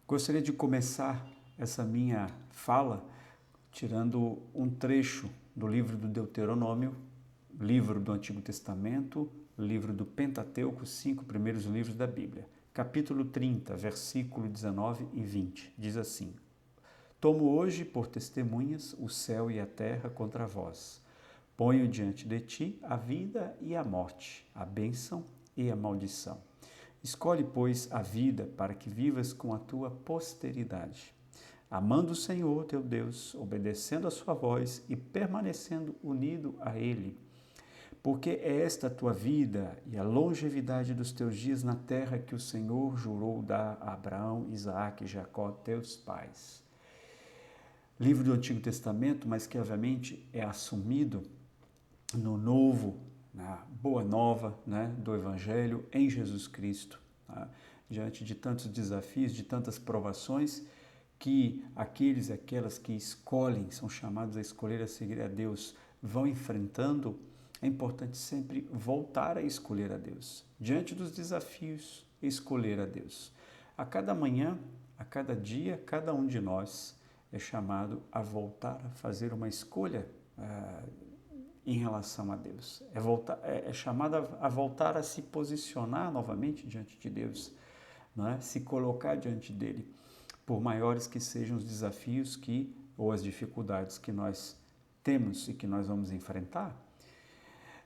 Gostaria de começar essa minha fala tirando um trecho do livro do Deuteronômio, livro do Antigo Testamento, livro do Pentateuco, 5 primeiros livros da Bíblia. Capítulo 30, versículo 19 e 20, diz assim: Tomo hoje por testemunhas o céu e a terra contra vós. Ponho diante de ti a vida e a morte, a bênção e a maldição. Escolhe, pois, a vida para que vivas com a tua posteridade, amando o Senhor teu Deus, obedecendo a sua voz e permanecendo unido a Ele. Porque é esta a tua vida e a longevidade dos teus dias na terra que o Senhor jurou dar a Abraão, Isaque e Jacó, teus pais. Livro do Antigo Testamento, mas que obviamente é assumido no Novo, na Boa Nova, do Evangelho em Jesus Cristo, diante de tantos desafios, de tantas provações que aqueles e aquelas que escolhem, são chamados a escolher a seguir a Deus, vão enfrentando. É importante sempre voltar a escolher a Deus. Diante dos desafios, escolher a Deus. A cada manhã, a cada dia, cada um de nós é chamado a voltar a fazer uma escolha em relação a Deus. É chamado a voltar a se posicionar novamente diante de Deus, se colocar diante dele, por maiores que sejam os desafios ou as dificuldades que nós temos e que nós vamos enfrentar.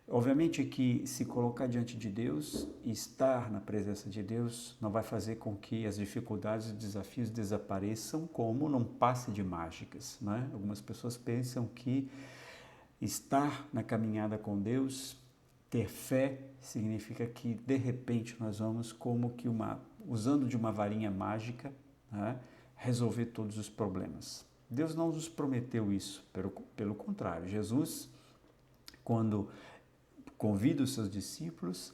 Obviamente que se colocar diante de Deus e estar na presença de Deus não vai fazer com que as dificuldades e desafios desapareçam como num passe de mágicas, Algumas pessoas pensam que estar na caminhada com Deus, ter fé, significa que de repente nós vamos como que usando de uma varinha mágica, resolver todos os problemas. Deus não nos prometeu isso, pelo contrário. Jesus, quando convida os seus discípulos,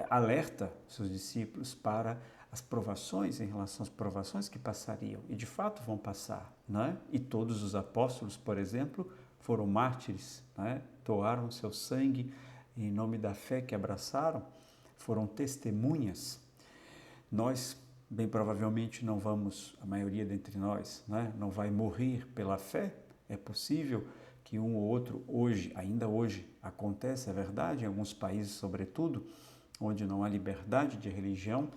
alerta os seus discípulos para as provações, em relação às provações que passariam, e de fato vão passar, E todos os apóstolos, por exemplo, foram mártires, doaram seu sangue em nome da fé que abraçaram, foram testemunhas. Nós, bem provavelmente, não vamos, a maioria dentre nós, não vai morrer pela fé. É possível que um ou outro ainda hoje acontece, é verdade, em alguns países sobretudo, onde não há liberdade de religião,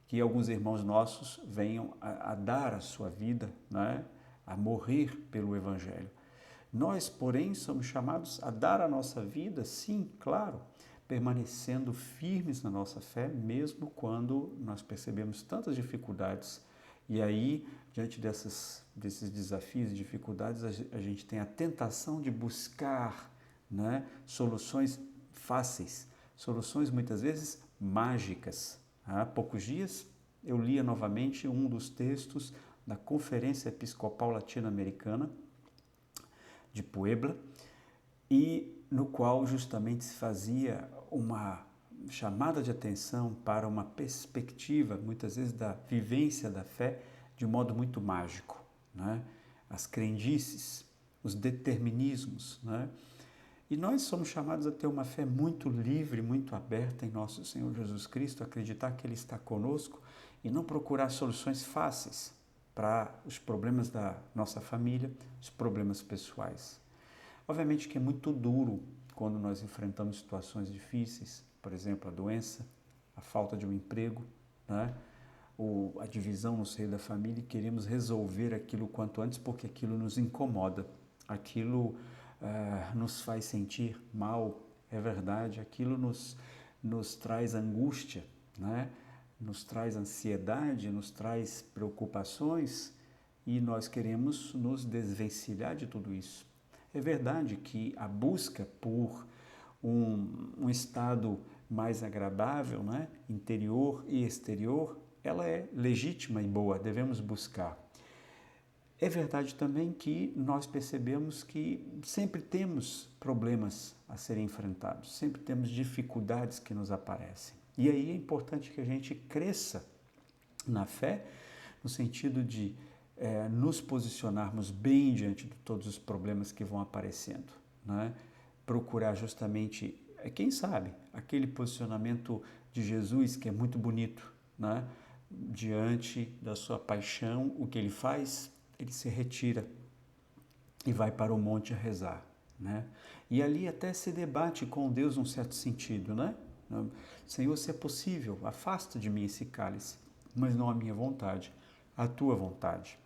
que alguns irmãos nossos venham a dar a sua vida, a morrer pelo Evangelho. Nós, porém, somos chamados a dar a nossa vida, sim, claro, permanecendo firmes na nossa fé, mesmo quando nós percebemos tantas dificuldades. E aí, diante desses desafios e dificuldades, a gente tem a tentação de buscar soluções fáceis, soluções muitas vezes mágicas. Há poucos dias eu lia novamente um dos textos da Conferência Episcopal Latino-Americana de Puebla, e no qual justamente se fazia uma chamada de atenção para uma perspectiva, muitas vezes, da vivência da fé de um modo muito mágico, As crendices, os determinismos, E nós somos chamados a ter uma fé muito livre, muito aberta em nosso Senhor Jesus Cristo, acreditar que Ele está conosco e não procurar soluções fáceis para os problemas da nossa família, os problemas pessoais. Obviamente que é muito duro quando nós enfrentamos situações difíceis, por exemplo, a doença, a falta de um emprego, ou a divisão no seio da família, e queremos resolver aquilo quanto antes porque aquilo nos incomoda, aquilo nos faz sentir mal, é verdade, aquilo nos traz angústia, nos traz ansiedade, nos traz preocupações, e nós queremos nos desvencilhar de tudo isso. É verdade que a busca por um estado mais agradável, interior e exterior, ela é legítima e boa, devemos buscar. É verdade também que nós percebemos que sempre temos problemas a serem enfrentados, sempre temos dificuldades que nos aparecem. E aí é importante que a gente cresça na fé, no sentido de nos posicionarmos bem diante de todos os problemas que vão aparecendo, Procurar justamente, quem sabe, aquele posicionamento de Jesus que é muito bonito, diante da sua paixão, o que ele faz? Ele se retira e vai para o monte a rezar, né? E ali até se debate com Deus num certo sentido, né? Senhor, se é possível, afasta de mim esse cálice, mas não a minha vontade, a tua vontade.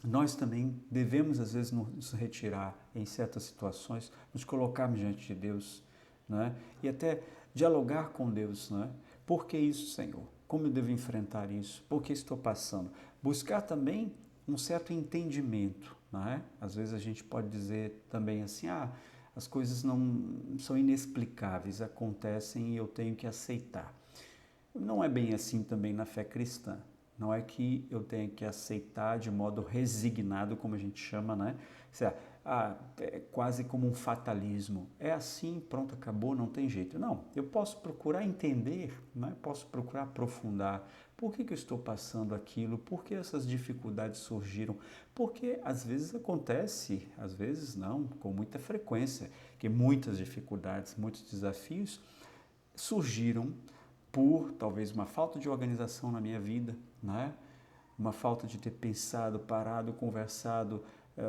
Nós também devemos, às vezes, nos retirar em certas situações, nos colocarmos diante de Deus, né? E até dialogar com Deus, né? Por que isso, Senhor? Como eu devo enfrentar isso? Por que estou passando? Buscar também um certo entendimento, né? Às vezes a gente pode dizer também assim, as coisas não são inexplicáveis, acontecem e eu tenho que aceitar. Não é bem assim também na fé cristã. Não é que eu tenha que aceitar de modo resignado, como a gente chama, né? É quase como um fatalismo. É assim, pronto, acabou, não tem jeito. Não, eu posso procurar entender, né? Posso procurar aprofundar. Por que eu estou passando aquilo? Por que essas dificuldades surgiram? Porque às vezes acontece, às vezes não, com muita frequência, que muitas dificuldades, muitos desafios surgiram por talvez uma falta de organização na minha vida, né? Uma falta de ter pensado, parado, conversado,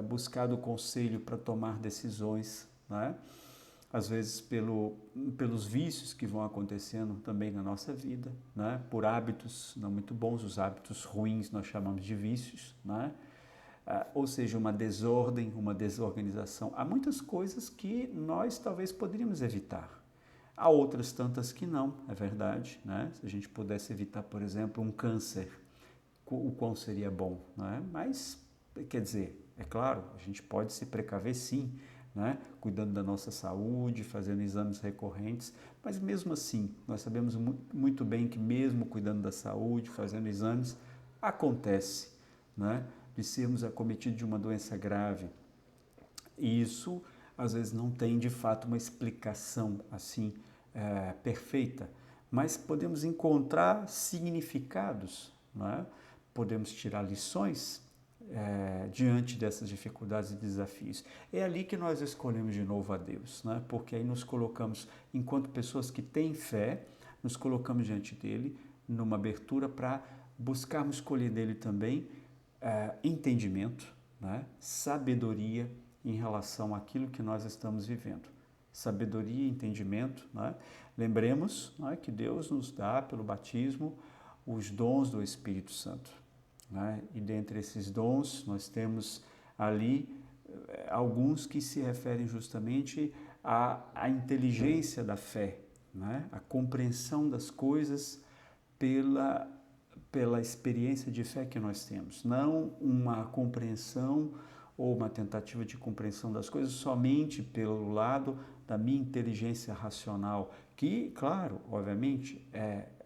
buscado conselho para tomar decisões, né? Às vezes pelos vícios que vão acontecendo também na nossa vida, né? Por hábitos não muito bons, os hábitos ruins nós chamamos de vícios, né? Ou seja, uma desordem, uma desorganização. Há muitas coisas que nós talvez poderíamos evitar. Há outras tantas que não, é verdade, né? Se a gente pudesse evitar, por exemplo, um câncer, o quão seria bom, né? Mas, quer dizer, é claro, a gente pode se precaver sim, né? Cuidando da nossa saúde, fazendo exames recorrentes, mas mesmo assim, nós sabemos muito bem que mesmo cuidando da saúde, fazendo exames, acontece, né? De sermos acometidos de uma doença grave. E isso, às vezes, não tem de fato uma explicação assim perfeita, mas podemos encontrar significados, não é? Podemos tirar lições diante dessas dificuldades e desafios. É ali que nós escolhemos de novo a Deus, né? Porque aí nos colocamos, enquanto pessoas que têm fé, nos colocamos diante dele, numa abertura para buscarmos escolher dele também entendimento, né? Sabedoria em relação àquilo que nós estamos vivendo. Sabedoria e entendimento, né? Lembremos, né, que Deus nos dá pelo batismo os dons do Espírito Santo, né? E dentre esses dons nós temos ali alguns que se referem justamente à inteligência da fé, né? A compreensão das coisas pela experiência de fé que nós temos, não uma compreensão ou uma tentativa de compreensão das coisas somente pelo lado da minha inteligência racional, que, claro, obviamente,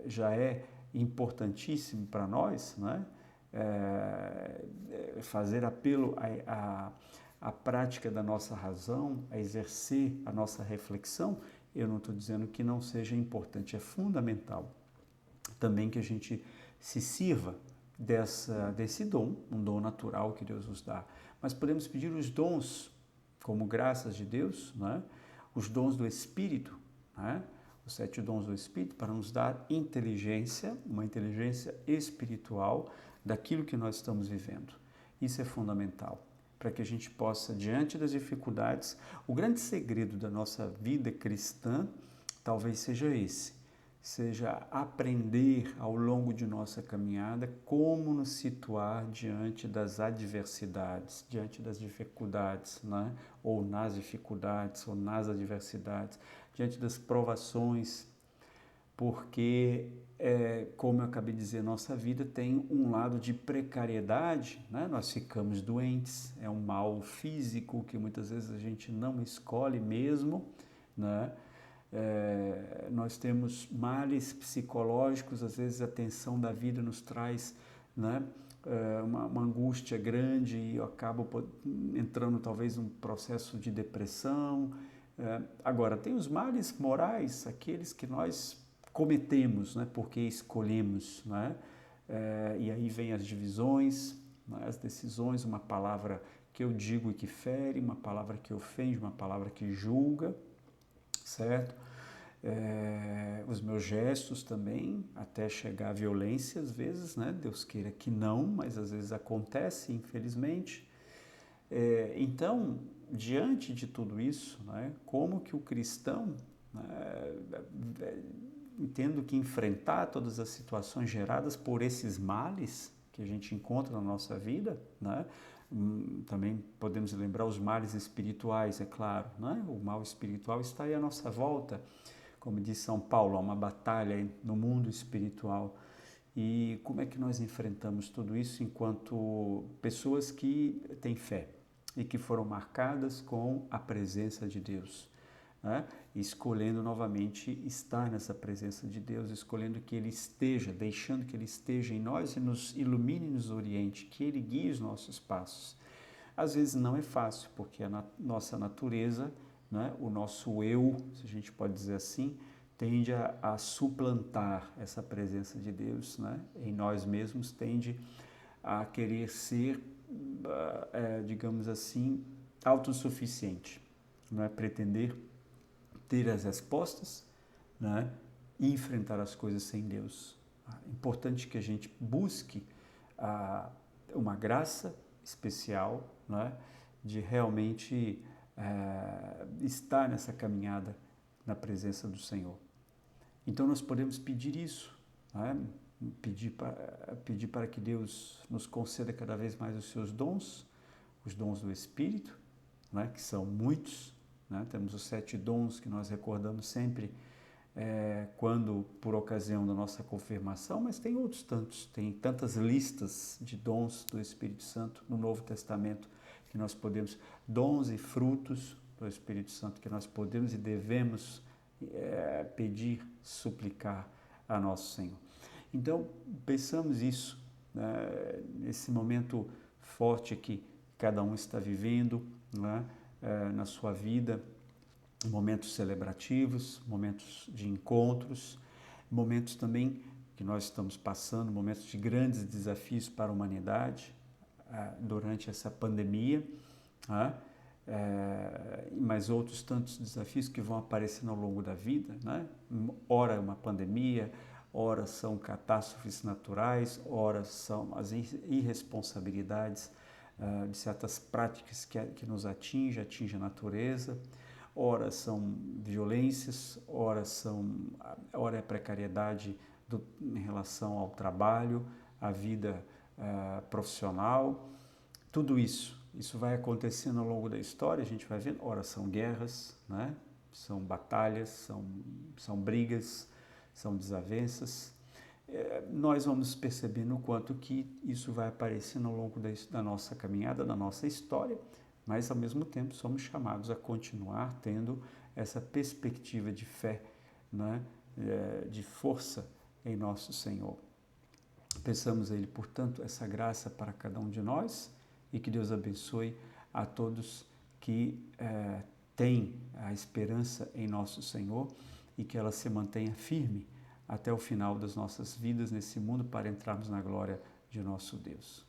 já é importantíssimo para nós, né? Fazer apelo à prática da nossa razão, a exercer a nossa reflexão. Eu não estou dizendo que não seja importante, é fundamental também que a gente se sirva desse dom, um dom natural que Deus nos dá. Mas podemos pedir os dons, como graças de Deus, né? Os dons do Espírito, né? Os 7 dons do Espírito, para nos dar inteligência, uma inteligência espiritual daquilo que nós estamos vivendo. Isso é fundamental, para que a gente possa, diante das dificuldades, o grande segredo da nossa vida cristã talvez seja esse, seja aprender ao longo de nossa caminhada como nos situar diante das adversidades, diante das dificuldades, né? Ou nas dificuldades, ou nas adversidades, diante das provações, porque, como eu acabei de dizer, nossa vida tem um lado de precariedade, né? Nós ficamos doentes, é um mal físico que muitas vezes a gente não escolhe mesmo, né? Nós temos males psicológicos, às vezes a tensão da vida nos traz, né, uma angústia grande e eu acabo entrando talvez num processo de depressão. Agora, tem os males morais, aqueles que nós cometemos, né, porque escolhemos, né? E aí vem as divisões, né, as decisões, uma palavra que eu digo e que fere, uma palavra que ofende, uma palavra que julga, certo? os meus gestos também, até chegar à violência às vezes, né? Deus queira que não, mas às vezes acontece, infelizmente. Então, diante de tudo isso, né, como que o cristão, né, tendo que enfrentar todas as situações geradas por esses males que a gente encontra na nossa vida, né, também podemos lembrar os males espirituais, é claro, né? O mal espiritual está aí à nossa volta, como diz São Paulo, há uma batalha no mundo espiritual. E como é que nós enfrentamos tudo isso enquanto pessoas que têm fé e que foram marcadas com a presença de Deus, né? Escolhendo novamente estar nessa presença de Deus, escolhendo que Ele esteja, deixando que Ele esteja em nós e nos ilumine e nos oriente, que Ele guie os nossos passos. Às vezes não é fácil, porque a nossa natureza, né, o nosso eu, se a gente pode dizer assim, tende a suplantar essa presença de Deus, né, em nós mesmos, tende a querer ser, digamos assim, autossuficiente, não é? Pretender ter as respostas, né, e enfrentar as coisas sem Deus. É importante que a gente busque uma graça especial, né, de realmente estar nessa caminhada na presença do Senhor. Então nós podemos pedir isso, né? Pedir para que Deus nos conceda cada vez mais os dons do Espírito, né? Que são muitos, né? Temos os 7 dons que nós recordamos sempre quando por ocasião da nossa confirmação, mas tem outros tantos, tem tantas listas de dons do Espírito Santo no Novo Testamento que nós podemos, dons e frutos do Espírito Santo que nós podemos e devemos pedir, suplicar a nosso Senhor. Então, pensamos isso, né, nesse momento forte que cada um está vivendo, né, na sua vida, momentos celebrativos, momentos de encontros, momentos também que nós estamos passando, momentos de grandes desafios para a humanidade durante essa pandemia, mas outros tantos desafios que vão aparecendo ao longo da vida, né? Ora é uma pandemia, ora são catástrofes naturais, ora são as irresponsabilidades de certas práticas que nos atingem a natureza, ora são violências, ora é a precariedade em relação ao trabalho, à vida profissional, tudo isso vai acontecendo ao longo da história, a gente vai vendo, ora são guerras, né? São batalhas, são brigas, são desavenças. Nós vamos percebendo o quanto que isso vai aparecendo ao longo da nossa caminhada, da nossa história, mas ao mesmo tempo somos chamados a continuar tendo essa perspectiva de fé, né? De força em nosso Senhor. Peçamos a Ele, portanto, essa graça para cada um de nós e que Deus abençoe a todos que têm a esperança em nosso Senhor e que ela se mantenha firme até o final das nossas vidas nesse mundo para entrarmos na glória de nosso Deus.